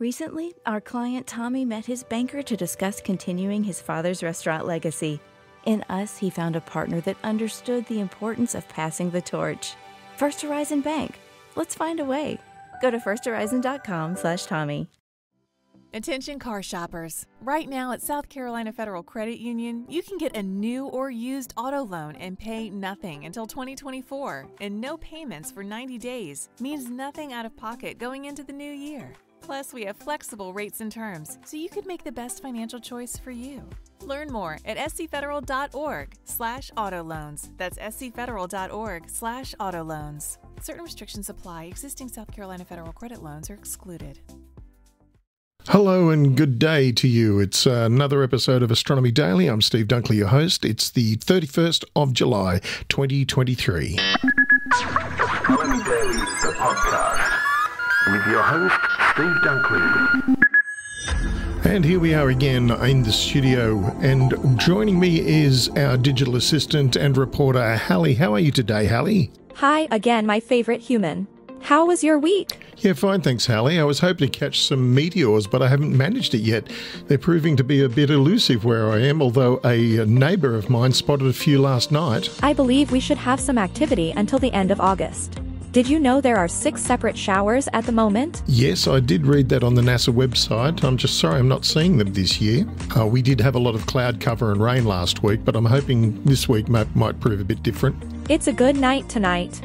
Recently, our client Tommy met his banker to discuss continuing his father's restaurant legacy. In us, he found a partner that understood the importance of passing the torch. First Horizon Bank. Let's find a way. Go to firsthorizon.com/Tommy. Attention car shoppers. Right now at South Carolina Federal Credit Union, you can get a new or used auto loan and pay nothing until 2024. And no payments for 90 days means nothing out of pocket going into the new year. Plus, we have flexible rates and terms, so you could make the best financial choice for you. Learn more at scfederal.org/auto loans. That's scfederal.org/auto loans. Certain restrictions apply. Existing South Carolina federal credit loans are excluded. Hello and good day to you. It's another episode of Astronomy Daily. I'm Steve Dunkley, your host. It's the 31st of July, 2023. Astronomy Daily, the podcast, with your host, Steve Dunkley. And here we are again in the studio, and joining me is our digital assistant and reporter, Hallie. How are you today, Hallie? Hi again, my favorite human. How was your week? Yeah, fine, thanks, Hallie. I was hoping to catch some meteors, but I haven't managed it yet. They're proving to be a bit elusive where I am, although a neighbour of mine spotted a few last night. I believe we should have some activity until the end of August. Did you know there are 6 separate showers at the moment? Yes, I did read that on the NASA website. I'm just sorry I'm not seeing them this year. We did have a lot of cloud cover and rain last week, but I'm hoping this week might prove a bit different. It's a good night tonight.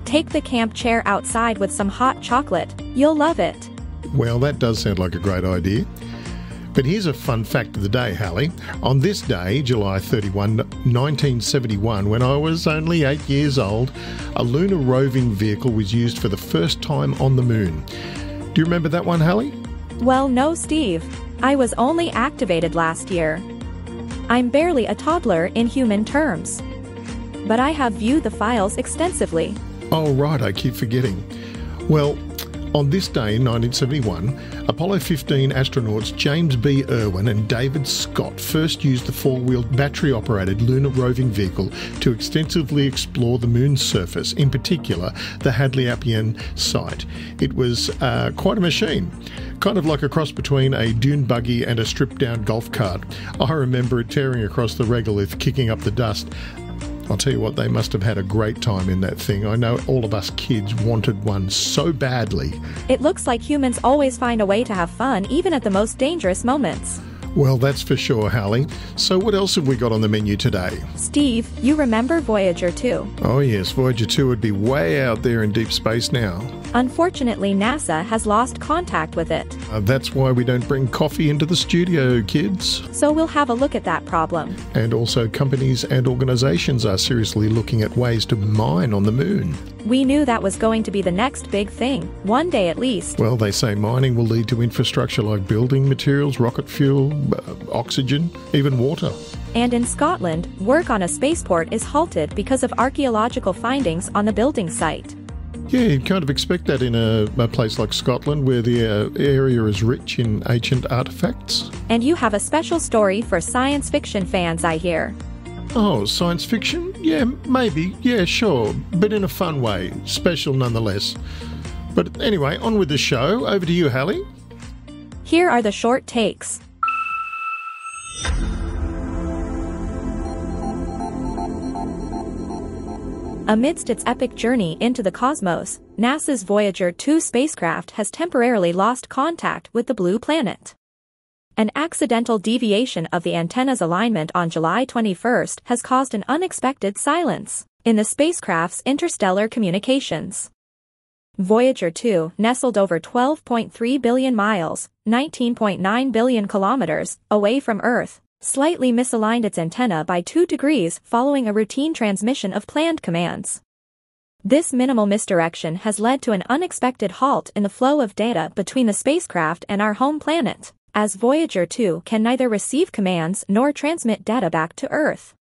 Take the camp chair outside with some hot chocolate. You'll love it. Well, that does sound like a great idea. But here's a fun fact of the day, Hallie. On this day, July 31, 1971, when I was only 8 years old, a lunar roving vehicle was used for the first time on the moon. Do you remember that one, Hallie? Well, no, Steve. I was only activated last year. I'm barely a toddler in human terms. But I have viewed the files extensively. Oh, right, I keep forgetting. Well, on this day in 1971, Apollo 15 astronauts James B. Irwin and David Scott first used the four-wheeled battery-operated lunar roving vehicle to extensively explore the moon's surface, in particular the Hadley-Appian site. It was quite a machine, kind of like a cross between a dune buggy and a stripped-down golf cart. I remember it tearing across the regolith, kicking up the dust. I'll tell you what, they must have had a great time in that thing. I know all of us kids wanted one so badly. It looks like humans always find a way to have fun, even at the most dangerous moments. Well, that's for sure, Hallie. So what else have we got on the menu today? Steve, you remember Voyager 2? Oh yes, Voyager 2 would be way out there in deep space now. Unfortunately, NASA has lost contact with it. That's why we don't bring coffee into the studio, kids. So we'll have a look at that problem. And also companies and organisations are seriously looking at ways to mine on the moon. We knew that was going to be the next big thing, one day at least. Well, they say mining will lead to infrastructure like building materials, rocket fuel, oxygen, even water. And in Scotland, work on a spaceport is halted because of archaeological findings on the building site. Yeah, you'd kind of expect that in a place like Scotland, where the area is rich in ancient artefacts. And you have a special story for science fiction fans, I hear. Oh, science fiction? Yeah, maybe. Yeah, sure. But in a fun way. Special nonetheless. But anyway, on with the show. Over to you, Hallie. Here are the short takes. Amidst its epic journey into the cosmos, NASA's Voyager 2 spacecraft has temporarily lost contact with the blue planet. An accidental deviation of the antenna's alignment on July 21st has caused an unexpected silence in the spacecraft's interstellar communications. Voyager 2, nestled over 12.3 billion miles, 19.9 billion kilometers, away from Earth, slightly misaligned its antenna by 2 degrees following a routine transmission of planned commands. This minimal misdirection has led to an unexpected halt in the flow of data between the spacecraft and our home planet, as Voyager 2 can neither receive commands nor transmit data back to Earth.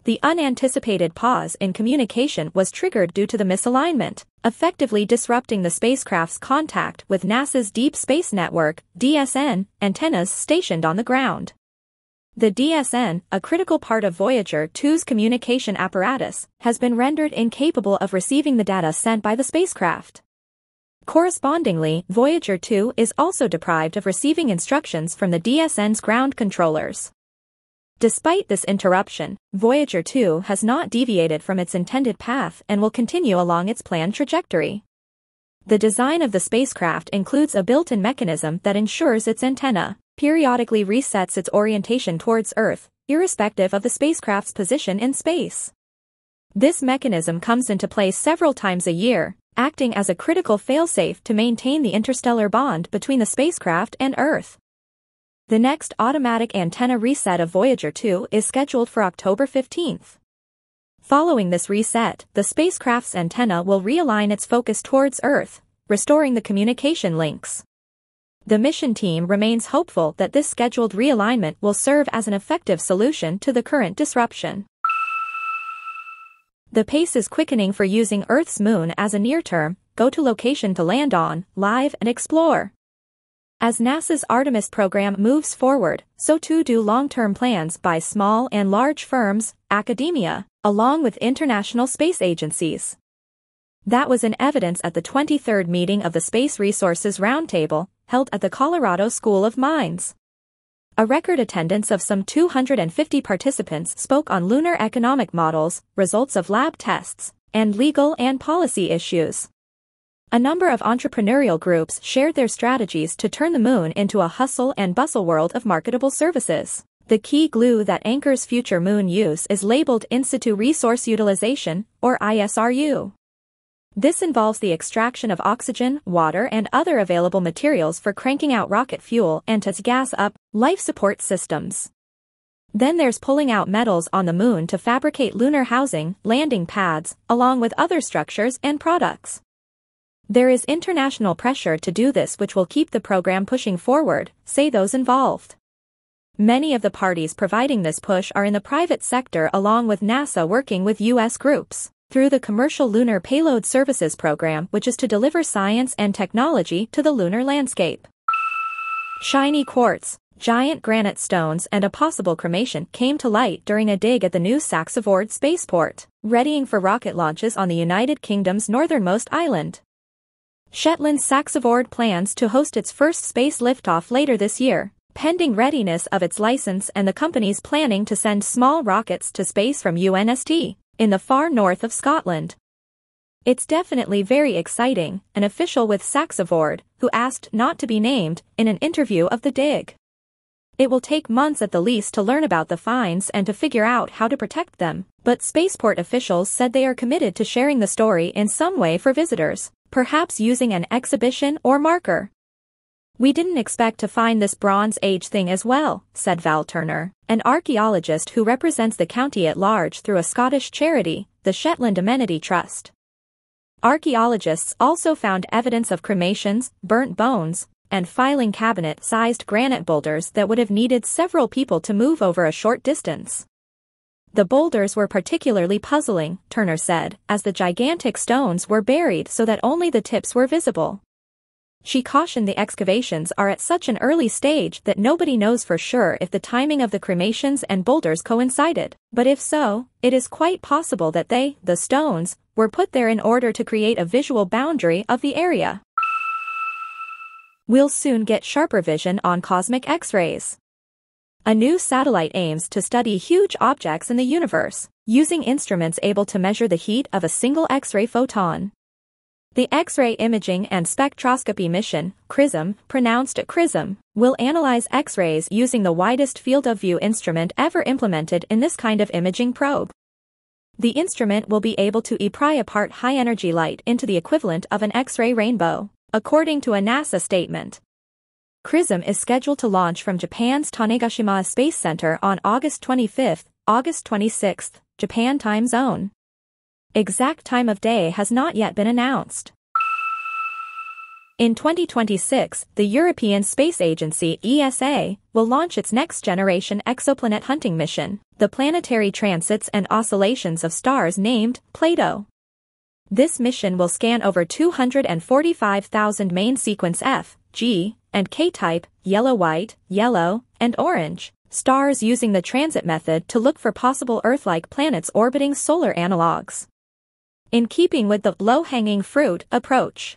The unanticipated pause in communication was triggered due to the misalignment, effectively disrupting the spacecraft's contact with NASA's Deep Space Network (DSN) antennas stationed on the ground. The DSN, a critical part of Voyager 2's communication apparatus, has been rendered incapable of receiving the data sent by the spacecraft. Correspondingly, Voyager 2 is also deprived of receiving instructions from the DSN's ground controllers. Despite this interruption, Voyager 2 has not deviated from its intended path and will continue along its planned trajectory. The design of the spacecraft includes a built-in mechanism that ensures its antenna periodically resets its orientation towards Earth, irrespective of the spacecraft's position in space. This mechanism comes into play several times a year, acting as a critical failsafe to maintain the interstellar bond between the spacecraft and Earth. The next automatic antenna reset of Voyager 2 is scheduled for October 15th. Following this reset, the spacecraft's antenna will realign its focus towards Earth, restoring the communication links. The mission team remains hopeful that this scheduled realignment will serve as an effective solution to the current disruption. The pace is quickening for using Earth's moon as a near-term, go-to location to land on, live and explore. As NASA's Artemis program moves forward, so too do long-term plans by small and large firms, academia, along with international space agencies. That was in evidence at the 23rd meeting of the Space Resources Roundtable, held at the Colorado School of Mines. A record attendance of some 250 participants spoke on lunar economic models, results of lab tests, and legal and policy issues. A number of entrepreneurial groups shared their strategies to turn the moon into a hustle and bustle world of marketable services. The key glue that anchors future moon use is labeled In Situ Resource Utilization, or ISRU. This involves the extraction of oxygen, water and other available materials for cranking out rocket fuel and to gas up life support systems. Then there's pulling out metals on the moon to fabricate lunar housing, landing pads, along with other structures and products. There is international pressure to do this, which will keep the program pushing forward, say those involved. Many of the parties providing this push are in the private sector, along with NASA working with U.S. groups through the Commercial Lunar Payload Services Program, which is to deliver science and technology to the lunar landscape. Shiny quartz, giant granite stones and a possible cremation came to light during a dig at the new Saxavord spaceport, readying for rocket launches on the United Kingdom's northernmost island. Shetland's Saxavord plans to host its first space liftoff later this year, pending readiness of its license, and the company's planning to send small rockets to space from UNST, in the far north of Scotland. It's definitely very exciting, an official with Saxavord, who asked not to be named, in an interview of the dig. It will take months at the least to learn about the finds and to figure out how to protect them, but spaceport officials said they are committed to sharing the story in some way for visitors, perhaps using an exhibition or marker. "We didn't expect to find this Bronze Age thing as well," said Val Turner, an archaeologist who represents the county at large through a Scottish charity, the Shetland Amenity Trust. Archaeologists also found evidence of cremations, burnt bones, and filing cabinet-sized granite boulders that would have needed several people to move over a short distance. The boulders were particularly puzzling, Turner said, as the gigantic stones were buried so that only the tips were visible. She cautioned the excavations are at such an early stage that nobody knows for sure if the timing of the cremations and boulders coincided, but if so, it is quite possible that they, the stones, were put there in order to create a visual boundary of the area. We'll soon get sharper vision on cosmic X-rays. A new satellite aims to study huge objects in the universe, using instruments able to measure the heat of a single X-ray photon. The X-ray Imaging and Spectroscopy Mission, XRISM, pronounced XRISM, will analyze X-rays using the widest field of view instrument ever implemented in this kind of imaging probe. The instrument will be able to pry apart high-energy light into the equivalent of an X-ray rainbow, according to a NASA statement. XRISM is scheduled to launch from Japan's Tanegashima Space Center on August 25, August 26, Japan time zone. Exact time of day has not yet been announced. In 2026, the European Space Agency (ESA) will launch its next-generation exoplanet hunting mission, the Planetary Transits and Oscillations of Stars named Plato. This mission will scan over 245,000 main sequence F, G, and K-type, yellow-white, yellow, and orange, stars using the transit method to look for possible Earth-like planets orbiting solar analogs. In keeping with the low-hanging fruit approach,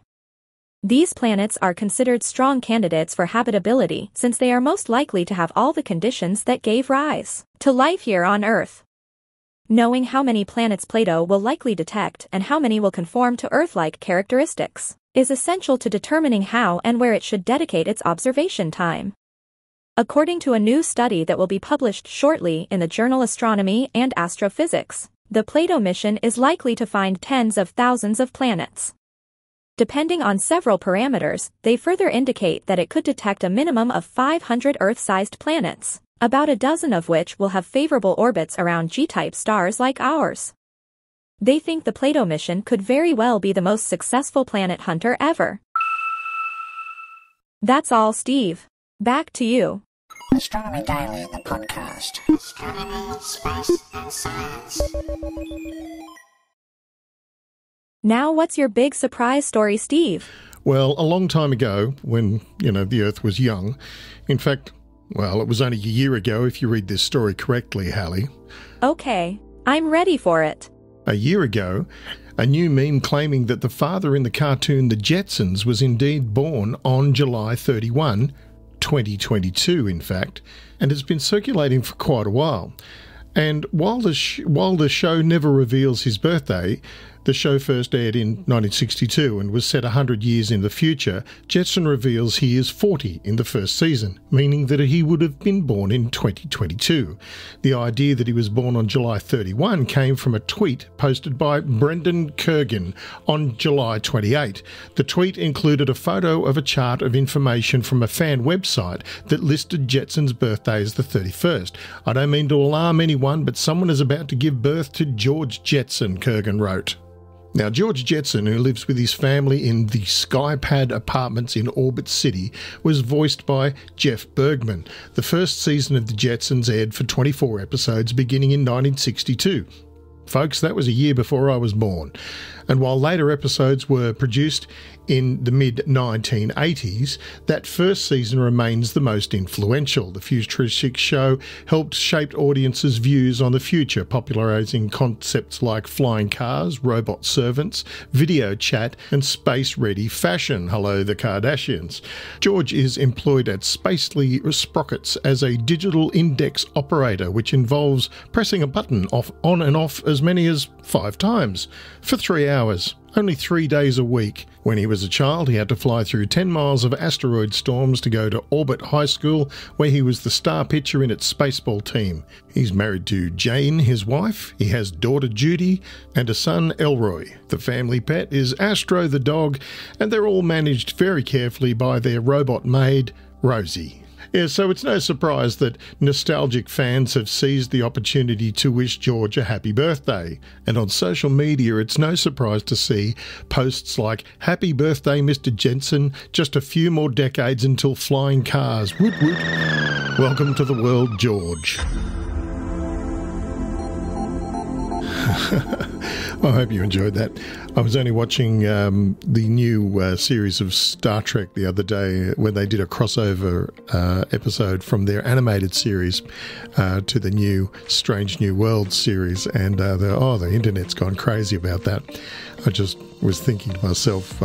These planets are considered strong candidates for habitability since they are most likely to have all the conditions that gave rise to life here on Earth. Knowing how many planets Plato will likely detect and how many will conform to Earth-like characteristics is essential to determining how and where it should dedicate its observation time. According to a new study that will be published shortly in the journal Astronomy and Astrophysics, the Plato mission is likely to find tens of thousands of planets. Depending on several parameters, they further indicate that it could detect a minimum of 500 Earth-sized planets, about a dozen of which will have favorable orbits around G-type stars like ours. They think the Plato mission could very well be the most successful planet hunter ever. That's all, Steve. Back to you. Astronomy Daily, the podcast. Astronomy, space, and science. Now what's your big surprise story, Steve? Well, a long time ago, when, the Earth was young, in fact, it was only a year ago if you read this story correctly, Hallie. Okay, I'm ready for it. A year ago, a new meme claiming that the father in the cartoon The Jetsons was indeed born on July 31, 2022, in fact, and has been circulating for quite a while. And while the show never reveals his birthday, the show first aired in 1962 and was set 100 years in the future, Jetson reveals he is 40 in the first season, meaning that he would have been born in 2022. The idea that he was born on July 31 came from a tweet posted by Brendan Kurgan on July 28. The tweet included a photo of a chart of information from a fan website that listed Jetson's birthday as the 31st. I don't mean to alarm anyone, but someone is about to give birth to George Jetson, Kurgan wrote. Now, George Jetson, who lives with his family in the Skypad apartments in Orbit City, was voiced by Jeff Bergman. The first season of The Jetsons aired for 24 episodes beginning in 1962. Folks, that was a year before I was born. And while later episodes were produced in the mid-1980s, that first season remains the most influential. The futuristic show helped shape audiences' views on the future, popularising concepts like flying cars, robot servants, video chat, and space-ready fashion. Hello, the Kardashians. George is employed at Spacely Sprockets as a digital index operator, which involves pressing a button on and off as many as 5 times for 3 hours. Only 3 days a week. When he was a child, he had to fly through 10 miles of asteroid storms to go to Orbit High School, where he was the star pitcher in its spaceball team. He's married to Jane, his wife. He has daughter Judy and a son Elroy. The family pet is Astro the dog, and they're all managed very carefully by their robot maid, Rosie. Yeah, so it's no surprise that nostalgic fans have seized the opportunity to wish George a happy birthday. And on social media, it's no surprise to see posts like, "Happy birthday, Mr. Jetson, just a few more decades until flying cars. Woot woot. Welcome to the world, George." I hope you enjoyed that. I was only watching the new series of Star Trek the other day when they did a crossover episode from their animated series to the new Strange New Worlds series, and the internet's gone crazy about that. I just was thinking to myself,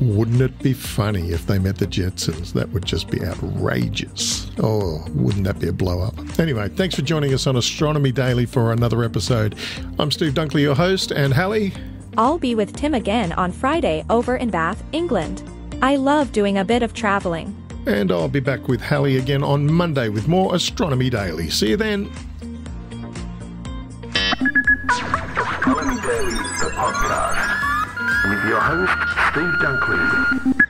wouldn't it be funny if they met the Jetsons? That would just be outrageous. Oh, wouldn't that be a blow-up? Anyway, thanks for joining us on Astronomy Daily for another episode. I'm Steve Dunkley, your host, and Hallie. I'll be with Tim again on Friday over in Bath, England. I love doing a bit of travelling. And I'll be back with Hallie again on Monday with more Astronomy Daily. See you then. Astronomy Daily, the podcast, with your host, Steve Dunkley.